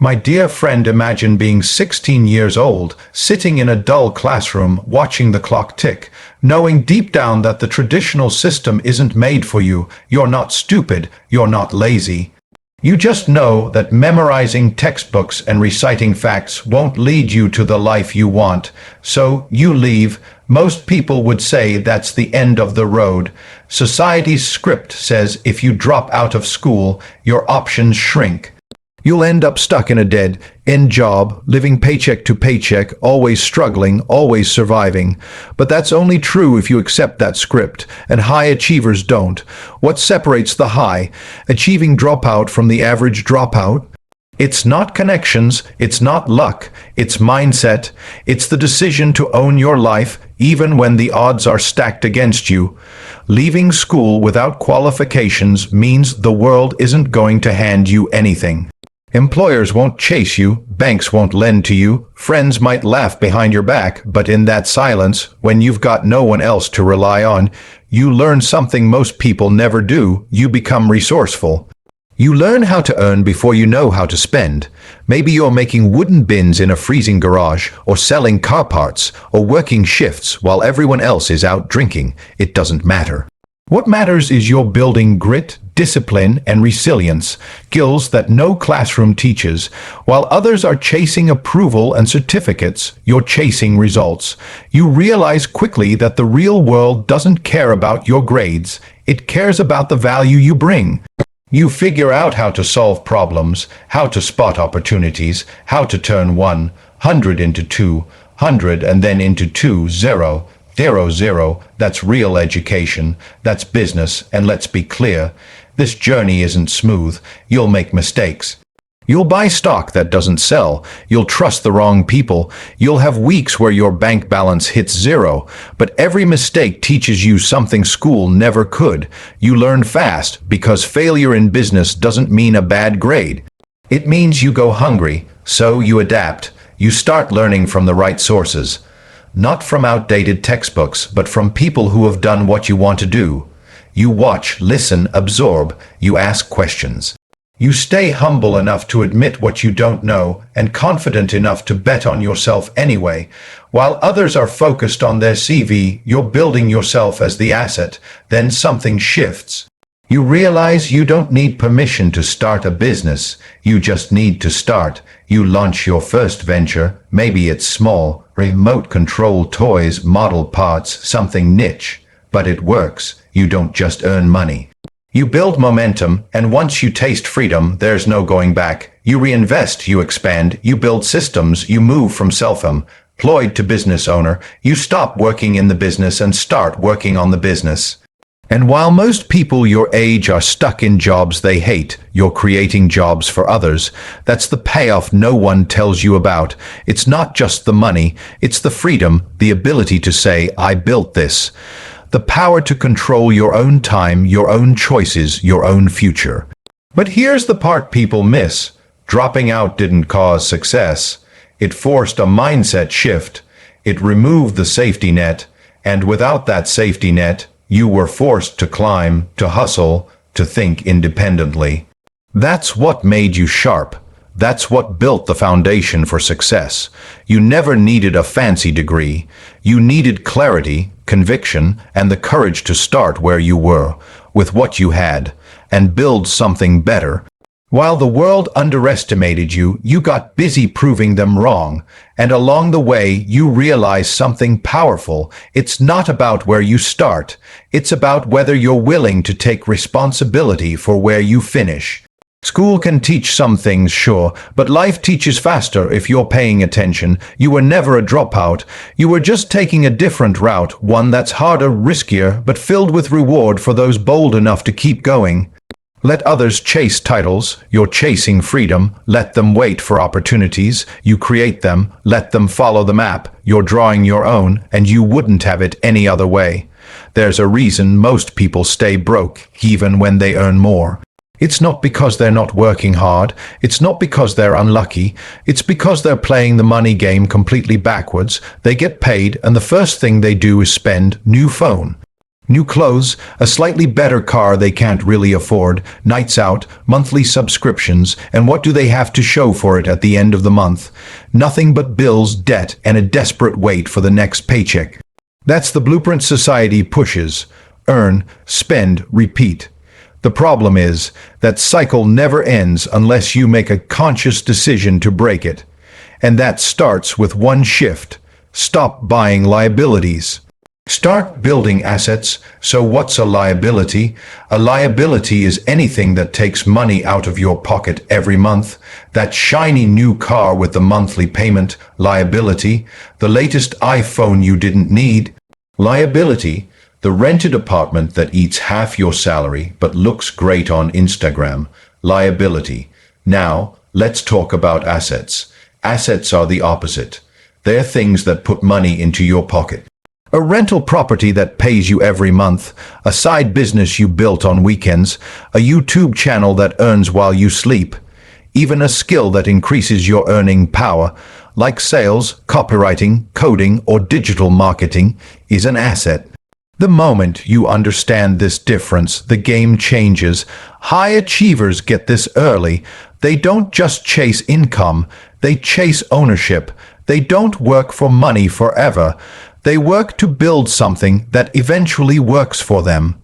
My dear friend, imagine being 16 years old, sitting in a dull classroom, watching the clock tick, knowing deep down that the traditional system isn't made for you. You're not stupid, you're not lazy. You just know that memorizing textbooks and reciting facts won't lead you to the life you want. So you leave. Most people would say that's the end of the road. Society's script says if you drop out of school, your options shrink. You'll end up stuck in a dead-end job, living paycheck to paycheck, always struggling, always surviving. But that's only true if you accept that script, and high achievers don't. What separates the high-achieving dropout from the average dropout? It's not connections, it's not luck, it's mindset. It's the decision to own your life, even when the odds are stacked against you. Leaving school without qualifications means the world isn't going to hand you anything. Employers won't chase you, banks won't lend to you, friends might laugh behind your back, but in that silence, when you've got no one else to rely on, you learn something most people never do. You become resourceful. You learn how to earn before you know how to spend. Maybe you're making wooden bins in a freezing garage, or selling car parts, or working shifts while everyone else is out drinking. It doesn't matter. What matters is you're building grit, discipline, and resilience, skills that no classroom teaches. While others are chasing approval and certificates, you're chasing results. You realize quickly that the real world doesn't care about your grades. It cares about the value you bring. You figure out how to solve problems, how to spot opportunities, how to turn 100 into 200 and then into 20. That's real education, that's business, and let's be clear, this journey isn't smooth. You'll make mistakes. You'll buy stock that doesn't sell. You'll trust the wrong people. You'll have weeks where your bank balance hits zero. But every mistake teaches you something school never could. You learn fast, because failure in business doesn't mean a bad grade. It means you go hungry, so you adapt. You start learning from the right sources. Not from outdated textbooks, but from people who have done what you want to do. You watch, listen, absorb. You ask questions. You stay humble enough to admit what you don't know and confident enough to bet on yourself anyway. While others are focused on their CV, you're building yourself as the asset. Then something shifts. You realize you don't need permission to start a business. You just need to start. You launch your first venture. Maybe it's small, remote control toys, model parts, something niche. But it works. You don't just earn money. You build momentum, and once you taste freedom, there's no going back. You reinvest, you expand, you build systems, you move from self-employed to business owner. You stop working in the business and start working on the business. And while most people your age are stuck in jobs they hate, you're creating jobs for others. That's the payoff no one tells you about. It's not just the money, it's the freedom, the ability to say, I built this. The power to control your own time, your own choices, your own future. But here's the part people miss. Dropping out didn't cause success. It forced a mindset shift. It removed the safety net. And without that safety net, you were forced to climb, to hustle, to think independently. That's what made you sharp. That's what built the foundation for success. You never needed a fancy degree. You needed clarity, conviction, and the courage to start where you were, with what you had, and build something better. While the world underestimated you, you got busy proving them wrong. And along the way, you realized something powerful. It's not about where you start. It's about whether you're willing to take responsibility for where you finish. School can teach some things, sure, but life teaches faster if you're paying attention. You were never a dropout. You were just taking a different route, one that's harder, riskier, but filled with reward for those bold enough to keep going. Let others chase titles. You're chasing freedom. Let them wait for opportunities. You create them. Let them follow the map. You're drawing your own, and you wouldn't have it any other way. There's a reason most people stay broke, even when they earn more. It's not because they're not working hard. It's not because they're unlucky. It's because they're playing the money game completely backwards. They get paid, and the first thing they do is spend. New phone. New clothes, a slightly better car they can't really afford, nights out, monthly subscriptions, and what do they have to show for it at the end of the month? Nothing but bills, debt, and a desperate wait for the next paycheck. That's the blueprint society pushes. Earn, spend, repeat. The problem is, that cycle never ends unless you make a conscious decision to break it. And that starts with one shift. Stop buying liabilities. Start building assets. So what's a liability? A liability is anything that takes money out of your pocket every month. That shiny new car with the monthly payment, liability. The latest iPhone you didn't need, liability. The rented apartment that eats half your salary but looks great on Instagram, liability. Now, let's talk about assets. Assets are the opposite. They're things that put money into your pocket. A rental property that pays you every month, a side business you built on weekends, a YouTube channel that earns while you sleep, even a skill that increases your earning power, like sales, copywriting, coding, or digital marketing, is an asset. The moment you understand this difference, the game changes. High achievers get this early. They don't just chase income, they chase ownership. They don't work for money forever. They work to build something that eventually works for them.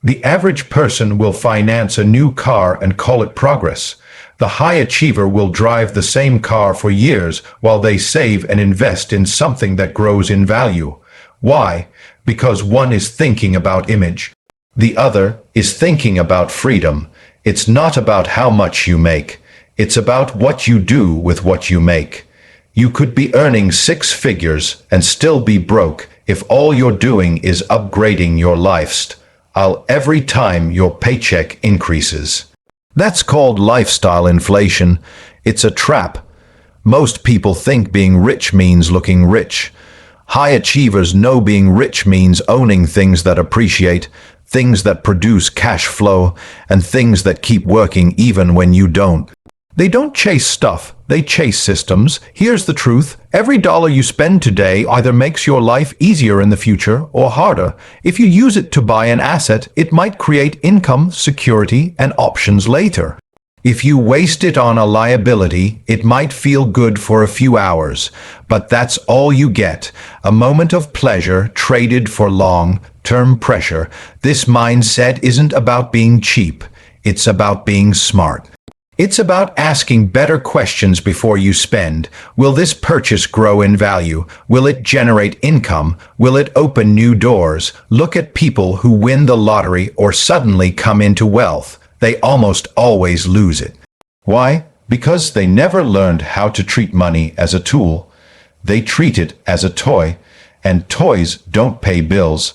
The average person will finance a new car and call it progress. The high achiever will drive the same car for years while they save and invest in something that grows in value. Why? Because one is thinking about image. The other is thinking about freedom. It's not about how much you make. It's about what you do with what you make. You could be earning 6 figures and still be broke if all you're doing is upgrading your lifestyle every time your paycheck increases. That's called lifestyle inflation. It's a trap. Most people think being rich means looking rich. High achievers know being rich means owning things that appreciate, things that produce cash flow, and things that keep working even when you don't. They don't chase stuff, they chase systems. Here's the truth. Every dollar you spend today either makes your life easier in the future or harder. If you use it to buy an asset, it might create income, security, and options later. If you waste it on a liability, it might feel good for a few hours, but that's all you get. A moment of pleasure traded for long-term pressure. This mindset isn't about being cheap. It's about being smart. It's about asking better questions before you spend. Will this purchase grow in value? Will it generate income? Will it open new doors? Look at people who win the lottery or suddenly come into wealth. They almost always lose it. Why? Because they never learned how to treat money as a tool. They treat it as a toy, and toys don't pay bills.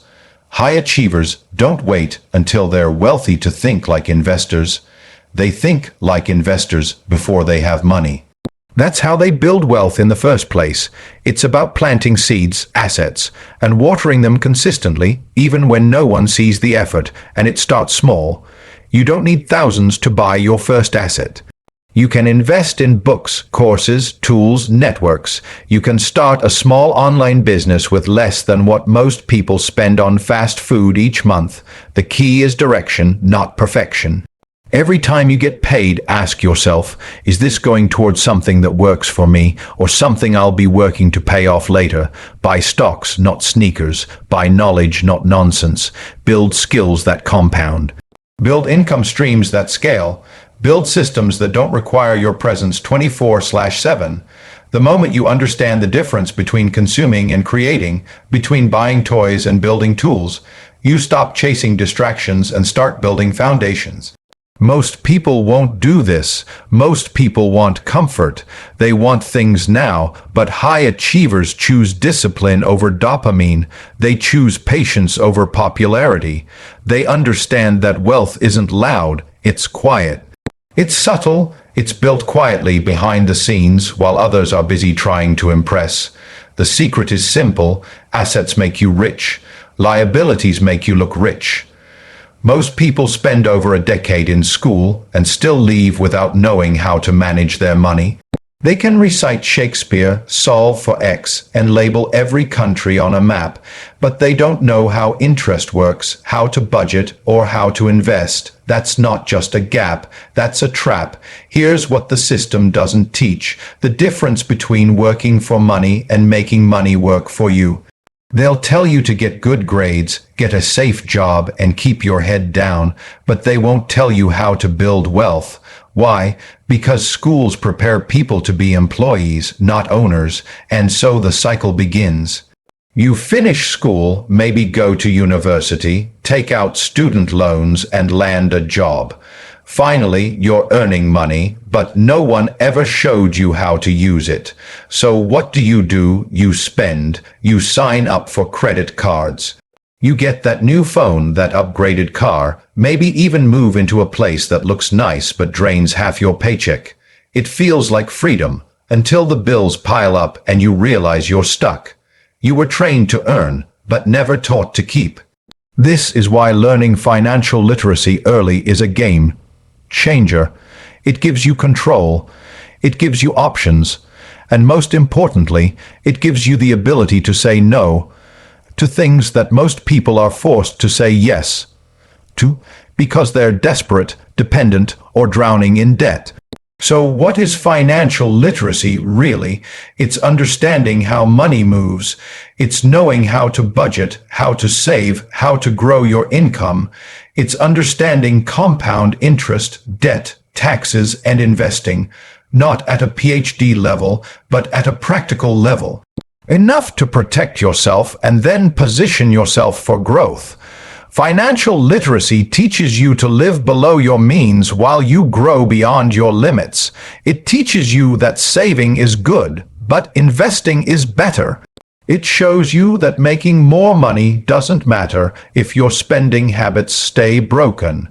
High achievers don't wait until they're wealthy to think like investors. They think like investors before they have money. That's how they build wealth in the first place. It's about planting seeds, assets, and watering them consistently, even when no one sees the effort, and it starts small. You don't need thousands to buy your first asset. You can invest in books, courses, tools, networks. You can start a small online business with less than what most people spend on fast food each month. The key is direction, not perfection. Every time you get paid, ask yourself, is this going towards something that works for me or something I'll be working to pay off later? Buy stocks, not sneakers. Buy knowledge, not nonsense. Build skills that compound. Build income streams that scale. Build systems that don't require your presence 24/7. The moment you understand the difference between consuming and creating, between buying toys and building tools, you stop chasing distractions and start building foundations. Most people won't do this. Most people want comfort. They want things now, but high achievers choose discipline over dopamine. They choose patience over popularity. They understand that wealth isn't loud, it's quiet. It's subtle, it's built quietly behind the scenes while others are busy trying to impress. The secret is simple. Assets make you rich. Liabilities make you look rich. Most people spend over a decade in school and still leave without knowing how to manage their money. They can recite Shakespeare, solve for X, and label every country on a map, but they don't know how interest works, how to budget, or how to invest. That's not just a gap, that's a trap. Here's what the system doesn't teach: the difference between working for money and making money work for you. They'll tell you to get good grades, get a safe job, and keep your head down, but they won't tell you how to build wealth. Why? Because schools prepare people to be employees, not owners, and so the cycle begins. You finish school, maybe go to university, take out student loans, and land a job. Finally, you're earning money, but no one ever showed you how to use it. So what do? You spend, you sign up for credit cards. You get that new phone, that upgraded car, maybe even move into a place that looks nice but drains half your paycheck. It feels like freedom, until the bills pile up and you realize you're stuck. You were trained to earn, but never taught to keep. This is why learning financial literacy early is a game changer. It gives you control, it gives you options, and most importantly, it gives you the ability to say no to things that most people are forced to say yes to because they're desperate, dependent, or drowning in debt. So what is financial literacy really? It's understanding how money moves. It's knowing how to budget, how to save, how to grow your income. It's understanding compound interest, debt, taxes, and investing, not at a PhD level, but at a practical level. Enough to protect yourself and then position yourself for growth. Financial literacy teaches you to live below your means while you grow beyond your limits. It teaches you that saving is good, but investing is better. It shows you that making more money doesn't matter if your spending habits stay broken.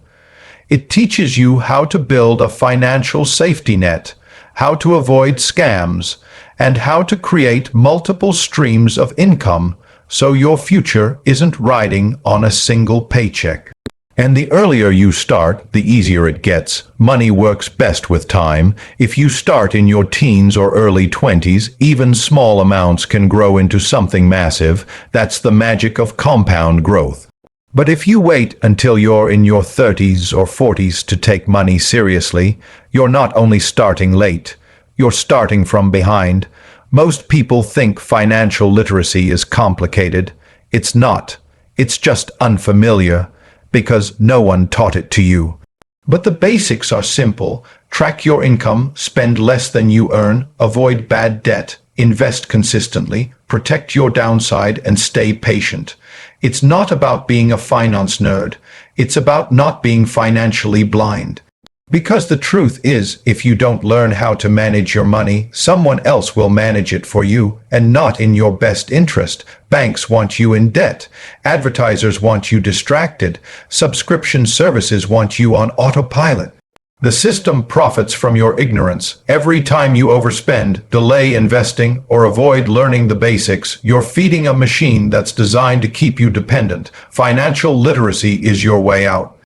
It teaches you how to build a financial safety net, how to avoid scams, and how to create multiple streams of income so your future isn't riding on a single paycheck. And the earlier you start, the easier it gets. Money works best with time. If you start in your teens or early 20s, even small amounts can grow into something massive. That's the magic of compound growth. But if you wait until you're in your 30s or 40s to take money seriously, you're not only starting late, you're starting from behind. Most people think financial literacy is complicated. It's not. It's just unfamiliar, because no one taught it to you. But the basics are simple. Track your income, spend less than you earn, avoid bad debt, invest consistently, protect your downside, and stay patient. It's not about being a finance nerd. It's about not being financially blind. Because the truth is, if you don't learn how to manage your money, someone else will manage it for you, and not in your best interest. Banks want you in debt. Advertisers want you distracted. Subscription services want you on autopilot. The system profits from your ignorance. Every time you overspend, delay investing, or avoid learning the basics, you're feeding a machine that's designed to keep you dependent. Financial literacy is your way out.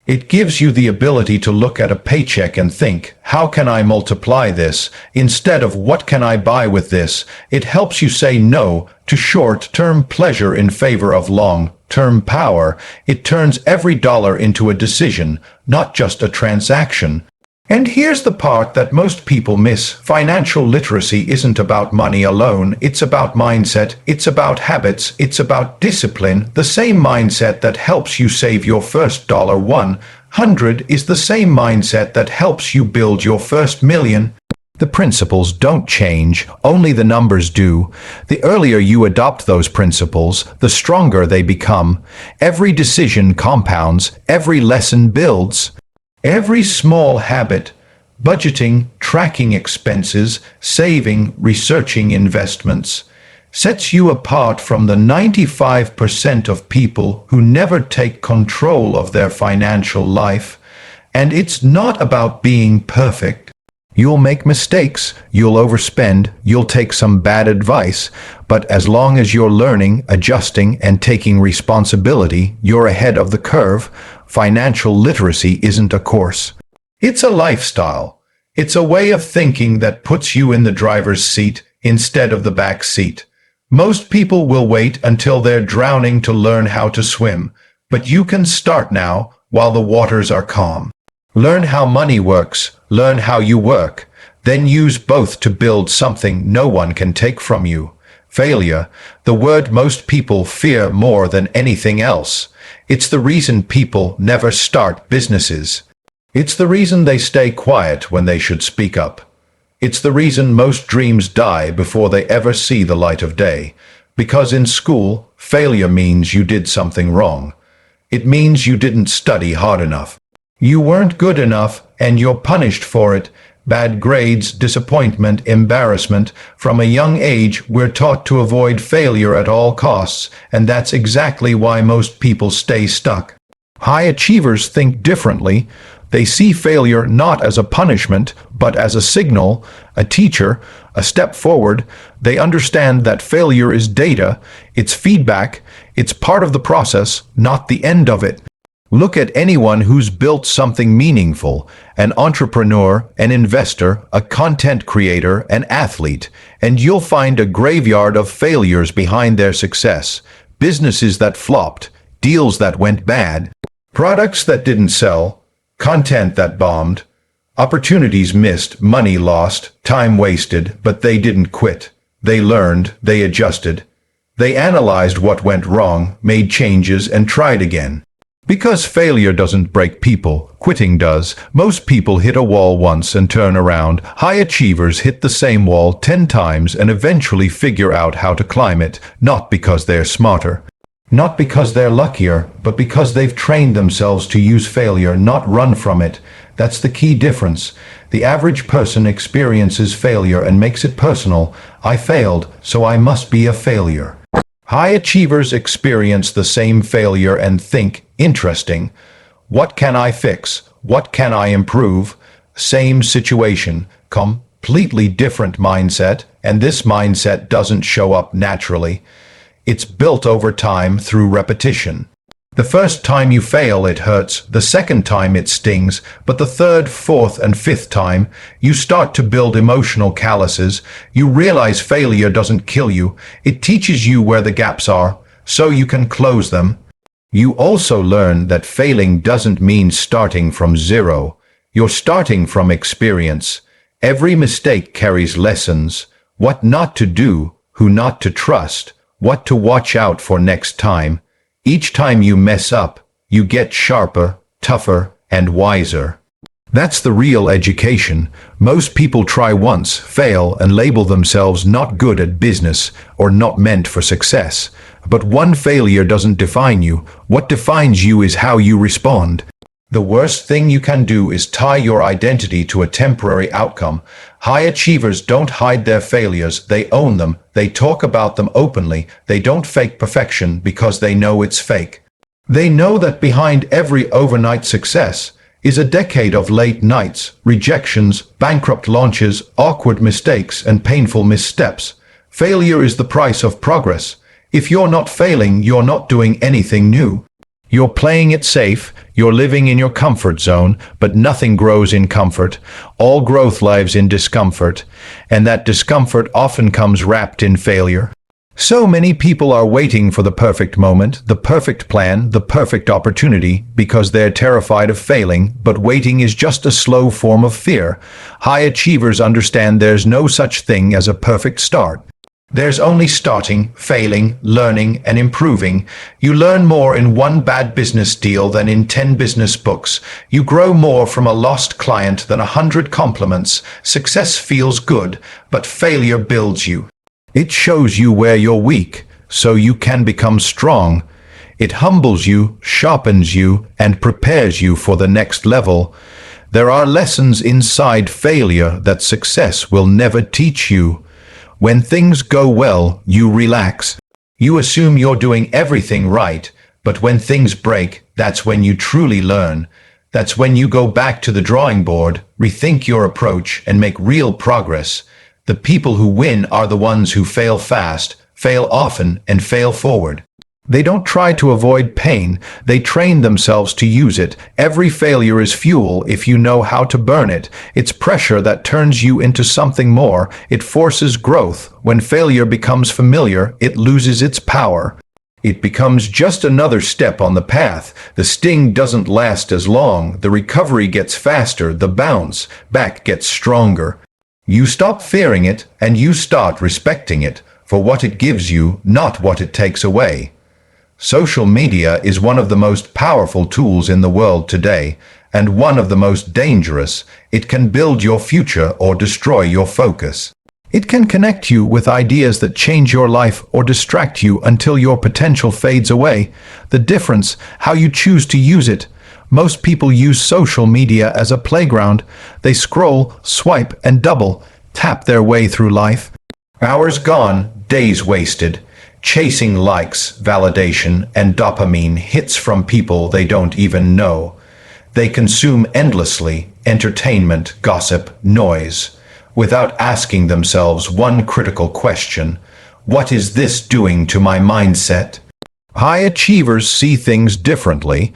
It gives you the ability to look at a paycheck and think, how can I multiply this? Instead of what can I buy with this? It helps you say no to short-term pleasure in favor of long-term power. It turns every dollar into a decision, not just a transaction. And here's the part that most people miss. Financial literacy isn't about money alone. It's about mindset. It's about habits. It's about discipline. The same mindset that helps you save your first $100 is the same mindset that helps you build your first million. The principles don't change, only the numbers do. The earlier you adopt those principles, the stronger they become. Every decision compounds, every lesson builds. Every small habit, budgeting, tracking expenses, saving, researching investments, sets you apart from the 95% of people who never take control of their financial life. And it's not about being perfect. You'll make mistakes, you'll overspend, you'll take some bad advice, but as long as you're learning, adjusting, and taking responsibility, you're ahead of the curve. Financial literacy isn't a course. It's a lifestyle. It's a way of thinking that puts you in the driver's seat instead of the back seat. Most people will wait until they're drowning to learn how to swim, but you can start now while the waters are calm. Learn how money works, learn how you work, then use both to build something no one can take from you. Failure, the word most people fear more than anything else. It's the reason people never start businesses. It's the reason they stay quiet when they should speak up. It's the reason most dreams die before they ever see the light of day. Because in school, failure means you did something wrong. It means you didn't study hard enough. You weren't good enough, and you're punished for it. Bad grades, disappointment, embarrassment. From a young age, we're taught to avoid failure at all costs, and that's exactly why most people stay stuck. High achievers think differently. They see failure not as a punishment, but as a signal, a teacher, a step forward. They understand that failure is data, it's feedback, it's part of the process, not the end of it. Look at anyone who's built something meaningful, an entrepreneur, an investor, a content creator, an athlete, and you'll find a graveyard of failures behind their success. Businesses that flopped, deals that went bad, products that didn't sell, content that bombed, opportunities missed, money lost, time wasted, but they didn't quit. They learned, they adjusted. They analyzed what went wrong, made changes, and tried again. Because failure doesn't break people, quitting does. Most people hit a wall once and turn around. High achievers hit the same wall 10 times and eventually figure out how to climb it, not because they're smarter. Not because they're luckier, but because they've trained themselves to use failure, not run from it. That's the key difference. The average person experiences failure and makes it personal. I failed, so I must be a failure. High achievers experience the same failure and think, interesting. What can I fix? What can I improve? Same situation, completely different mindset, and this mindset doesn't show up naturally. It's built over time through repetition. The first time you fail, it hurts. The second time it stings. But the third, fourth, and fifth time, you start to build emotional calluses. You realize failure doesn't kill you. It teaches you where the gaps are, so you can close them. You also learn that failing doesn't mean starting from zero. You're starting from experience. Every mistake carries lessons. What not to do, who not to trust, what to watch out for next time. Each time you mess up, you get sharper, tougher, and wiser. That's the real education. Most people try once, fail, and label themselves not good at business or not meant for success. But one failure doesn't define you. What defines you is how you respond. The worst thing you can do is tie your identity to a temporary outcome. High achievers don't hide their failures, they own them, they talk about them openly, they don't fake perfection because they know it's fake. They know that behind every overnight success is a decade of late nights, rejections, bankrupt launches, awkward mistakes, and painful missteps. Failure is the price of progress. If you're not failing, you're not doing anything new. You're playing it safe, you're living in your comfort zone, but nothing grows in comfort. All growth lives in discomfort, and that discomfort often comes wrapped in failure. So many people are waiting for the perfect moment, the perfect plan, the perfect opportunity, because they're terrified of failing, but waiting is just a slow form of fear. High achievers understand there's no such thing as a perfect start. There's only starting, failing, learning, and improving. You learn more in one bad business deal than in 10 business books. You grow more from a lost client than 100 compliments. Success feels good, but failure builds you. It shows you where you're weak, so you can become strong. It humbles you, sharpens you, and prepares you for the next level. There are lessons inside failure that success will never teach you. When things go well, you relax. You assume you're doing everything right, but when things break, that's when you truly learn. That's when you go back to the drawing board, rethink your approach, and make real progress. The people who win are the ones who fail fast, fail often, and fail forward. They don't try to avoid pain, they train themselves to use it. Every failure is fuel if you know how to burn it. It's pressure that turns you into something more. It forces growth. When failure becomes familiar, it loses its power. It becomes just another step on the path. The sting doesn't last as long. The recovery gets faster. The bounce back gets stronger. You stop fearing it, and you start respecting it for what it gives you, not what it takes away. Social media is one of the most powerful tools in the world today, and one of the most dangerous. It can build your future or destroy your focus. It can connect you with ideas that change your life or distract you until your potential fades away. The difference, how you choose to use it. Most people use social media as a playground. They scroll, swipe, and double, tap their way through life. Hours gone, days wasted, chasing likes, validation, and dopamine hits from people they don't even know. They consume endlessly, entertainment, gossip, noise, without asking themselves one critical question: what is this doing to my mindset? High achievers see things differently.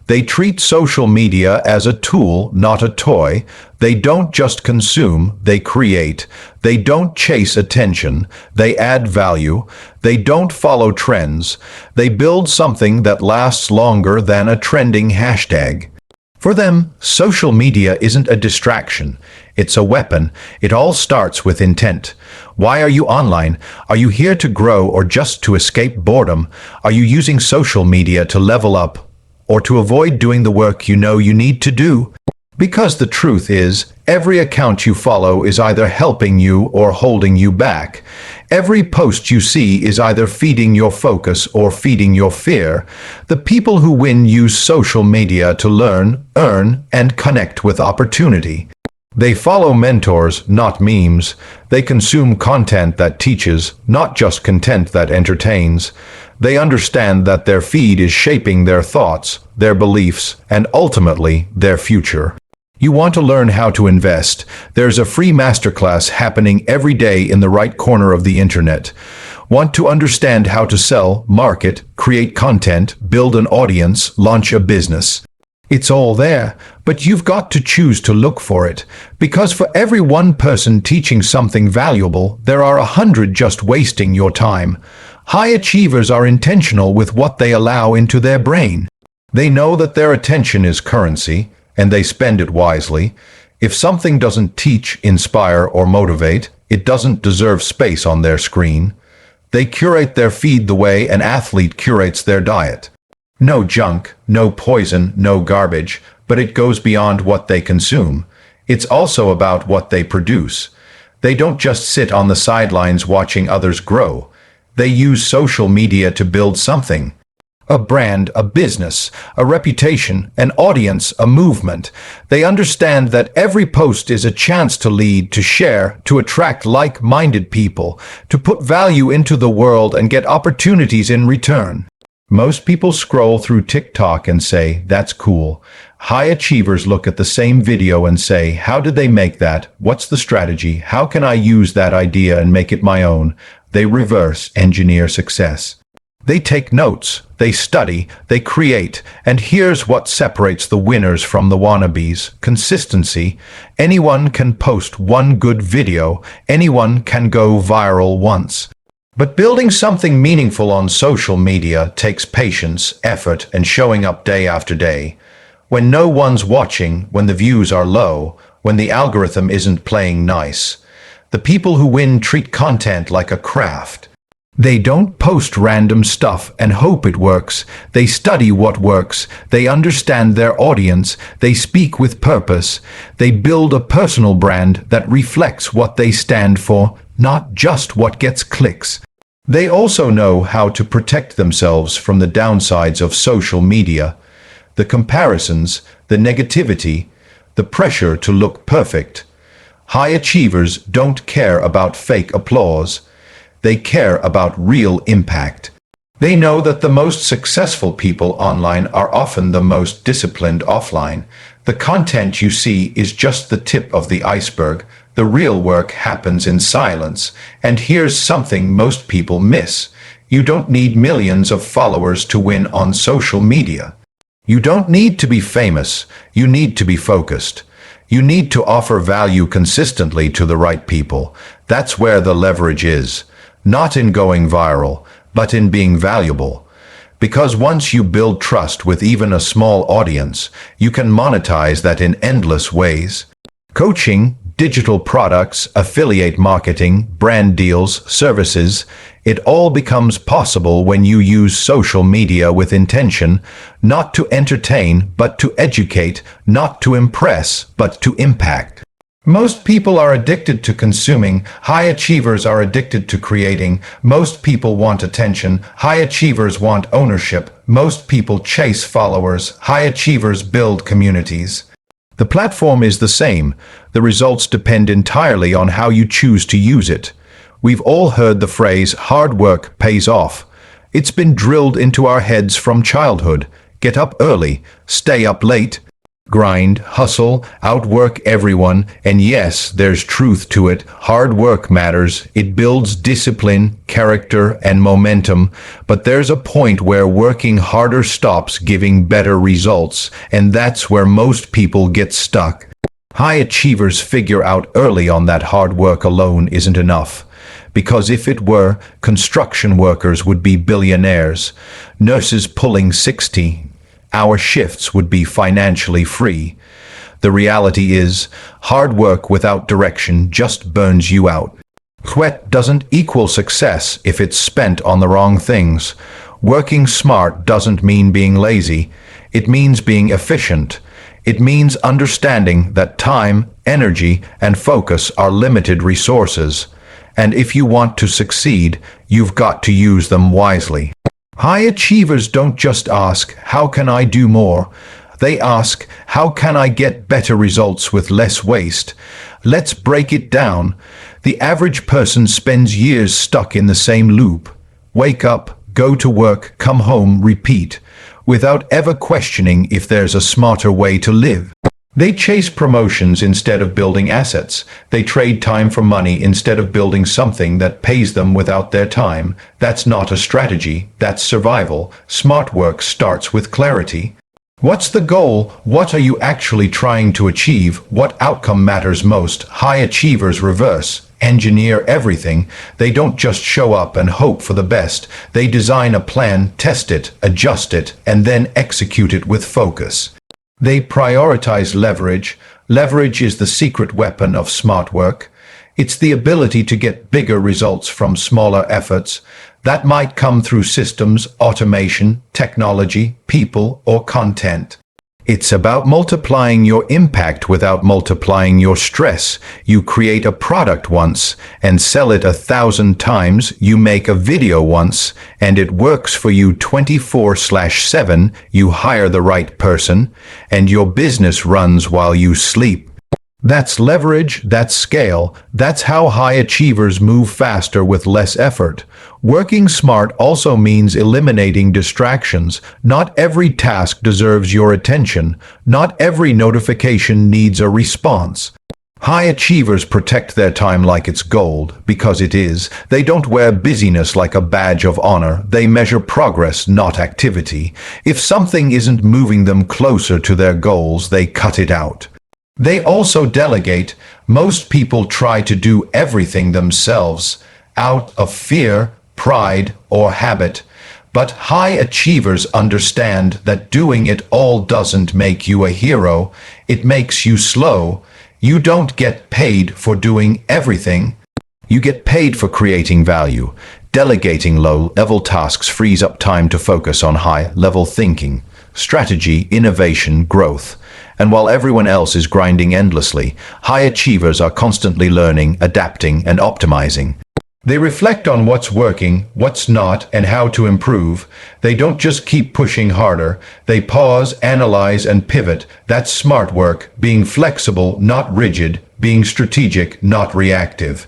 They treat social media as a tool, not a toy. They don't just consume, they create. They don't chase attention, they add value. They don't follow trends. They build something that lasts longer than a trending hashtag. For them, social media isn't a distraction. It's a weapon. It all starts with intent. Why are you online? Are you here to grow or just to escape boredom? Are you using social media to level up or to avoid doing the work you know you need to do? Because the truth is, every account you follow is either helping you or holding you back. Every post you see is either feeding your focus or feeding your fear. The people who win use social media to learn, earn, and connect with opportunity. They follow mentors, not memes. They consume content that teaches, not just content that entertains. They understand that their feed is shaping their thoughts, their beliefs, and ultimately their future. You want to learn how to invest? There's a free masterclass happening every day in the right corner of the internet. Want to understand how to sell, market, create content, build an audience, launch a business? It's all there, but you've got to choose to look for it. Because for every one person teaching something valuable, there are 100 just wasting your time. High achievers are intentional with what they allow into their brain. They know that their attention is currency, and they spend it wisely. If something doesn't teach, inspire, or motivate, it doesn't deserve space on their screen. They curate their feed the way an athlete curates their diet. No junk, no poison, no garbage, but it goes beyond what they consume. It's also about what they produce. They don't just sit on the sidelines watching others grow. They use social media to build something. A brand, a business, a reputation, an audience, a movement. They understand that every post is a chance to lead, to share, to attract like-minded people, to put value into the world and get opportunities in return. Most people scroll through TikTok and say, that's cool. High achievers look at the same video and say, how did they make that? What's the strategy? How can I use that idea and make it my own? They reverse engineer success. They take notes, they study, they create, and here's what separates the winners from the wannabes: consistency. Anyone can post one good video, anyone can go viral once. But building something meaningful on social media takes patience, effort, and showing up day after day. When no one's watching, when the views are low, when the algorithm isn't playing nice. The people who win treat content like a craft. They don't post random stuff and hope it works. They study what works. They understand their audience. They speak with purpose. They build a personal brand that reflects what they stand for, not just what gets clicks. They also know how to protect themselves from the downsides of social media, the comparisons, the negativity, the pressure to look perfect. High achievers don't care about fake applause. They care about real impact. They know that the most successful people online are often the most disciplined offline. The content you see is just the tip of the iceberg. The real work happens in silence. And here's something most people miss. You don't need millions of followers to win on social media. You don't need to be famous. You need to be focused. You need to offer value consistently to the right people. That's where the leverage is. Not in going viral, but in being valuable. Because once you build trust with even a small audience, you can monetize that in endless ways. Coaching, digital products, affiliate marketing, brand deals, services, it all becomes possible when you use social media with intention, not to entertain, but to educate, not to impress, but to impact. Most people are addicted to consuming. High achievers are addicted to creating. Most people want attention. High achievers want ownership. Most people chase followers. High achievers build communities. The platform is the same. The results depend entirely on how you choose to use it. We've all heard the phrase, hard work pays off. It's been drilled into our heads from childhood. Get up early, stay up late, grind, hustle, outwork everyone, and yes, there's truth to it. Hard work matters. It builds discipline, character, and momentum, but there's a point where working harder stops giving better results, and that's where most people get stuck. High achievers figure out early on that hard work alone isn't enough. Because if it were, construction workers would be billionaires, nurses pulling 60-hour shifts would be financially free. The reality is, hard work without direction just burns you out. Sweat doesn't equal success if it's spent on the wrong things. Working smart doesn't mean being lazy. It means being efficient. It means understanding that time, energy, and focus are limited resources. And if you want to succeed, you've got to use them wisely. High achievers don't just ask, how can I do more? They ask, how can I get better results with less waste? Let's break it down. The average person spends years stuck in the same loop. Wake up, go to work, come home, repeat, without ever questioning if there's a smarter way to live. They chase promotions instead of building assets. They trade time for money instead of building something that pays them without their time. That's not a strategy, that's survival. Smart work starts with clarity. What's the goal? What are you actually trying to achieve? What outcome matters most? High achievers reverse engineer everything. They don't just show up and hope for the best. They design a plan, test it, adjust it, and then execute it with focus. They prioritize leverage. Leverage is the secret weapon of smart work. It's the ability to get bigger results from smaller efforts. That might come through systems, automation, technology, people, or content. It's about multiplying your impact without multiplying your stress. You create a product once and sell it 1,000 times. You make a video once and it works for you 24/7. You hire the right person and your business runs while you sleep. That's leverage, that's scale, that's how high achievers move faster with less effort. Working smart also means eliminating distractions. Not every task deserves your attention. Not every notification needs a response. High achievers protect their time like it's gold, because it is. They don't wear busyness like a badge of honor. They measure progress, not activity. If something isn't moving them closer to their goals, they cut it out. They also delegate. Most people try to do everything themselves out of fear, pride, or habit. But high achievers understand that doing it all doesn't make you a hero. It makes you slow. You don't get paid for doing everything. You get paid for creating value. Delegating low-level tasks frees up time to focus on high-level thinking, strategy, innovation, growth. And while everyone else is grinding endlessly, high achievers are constantly learning, adapting, and optimizing. They reflect on what's working, what's not, and how to improve. They don't just keep pushing harder. They pause, analyze, and pivot. That's smart work, being flexible, not rigid, being strategic, not reactive.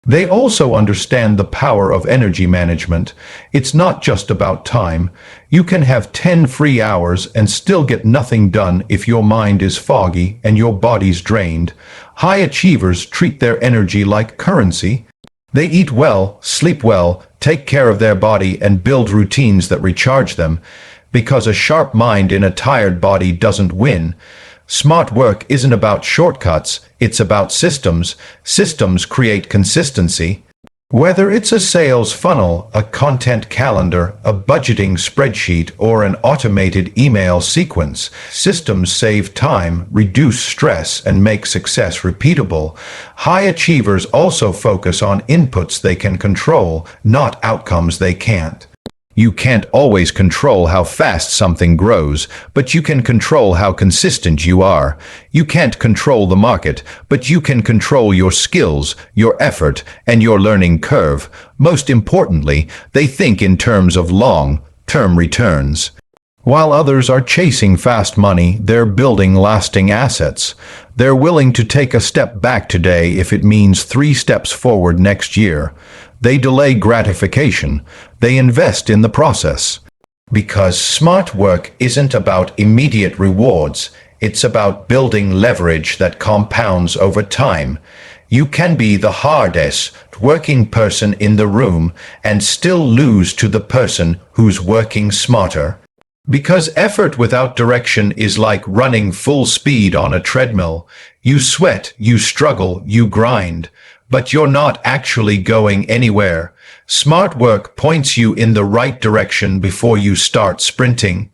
They also understand the power of energy management. It's not just about time. You can have 10 free hours and still get nothing done if your mind is foggy and your body's drained. High achievers treat their energy like currency. They eat well, sleep well, take care of their body, and build routines that recharge them, because a sharp mind in a tired body doesn't win. Smart work isn't about shortcuts, it's about systems. Systems create consistency. Whether it's a sales funnel, a content calendar, a budgeting spreadsheet, or an automated email sequence, systems save time, reduce stress, and make success repeatable. High achievers also focus on inputs they can control, not outcomes they can't. You can't always control how fast something grows, but you can control how consistent you are. You can't control the market, but you can control your skills, your effort, and your learning curve. Most importantly, they think in terms of long-term returns. While others are chasing fast money, they're building lasting assets. They're willing to take a step back today if it means 3 steps forward next year. They delay gratification. They invest in the process. Because smart work isn't about immediate rewards. It's about building leverage that compounds over time. You can be the hardest working person in the room and still lose to the person who's working smarter. Because effort without direction is like running full speed on a treadmill. You sweat, you struggle, you grind, but you're not actually going anywhere. Smart work points you in the right direction before you start sprinting.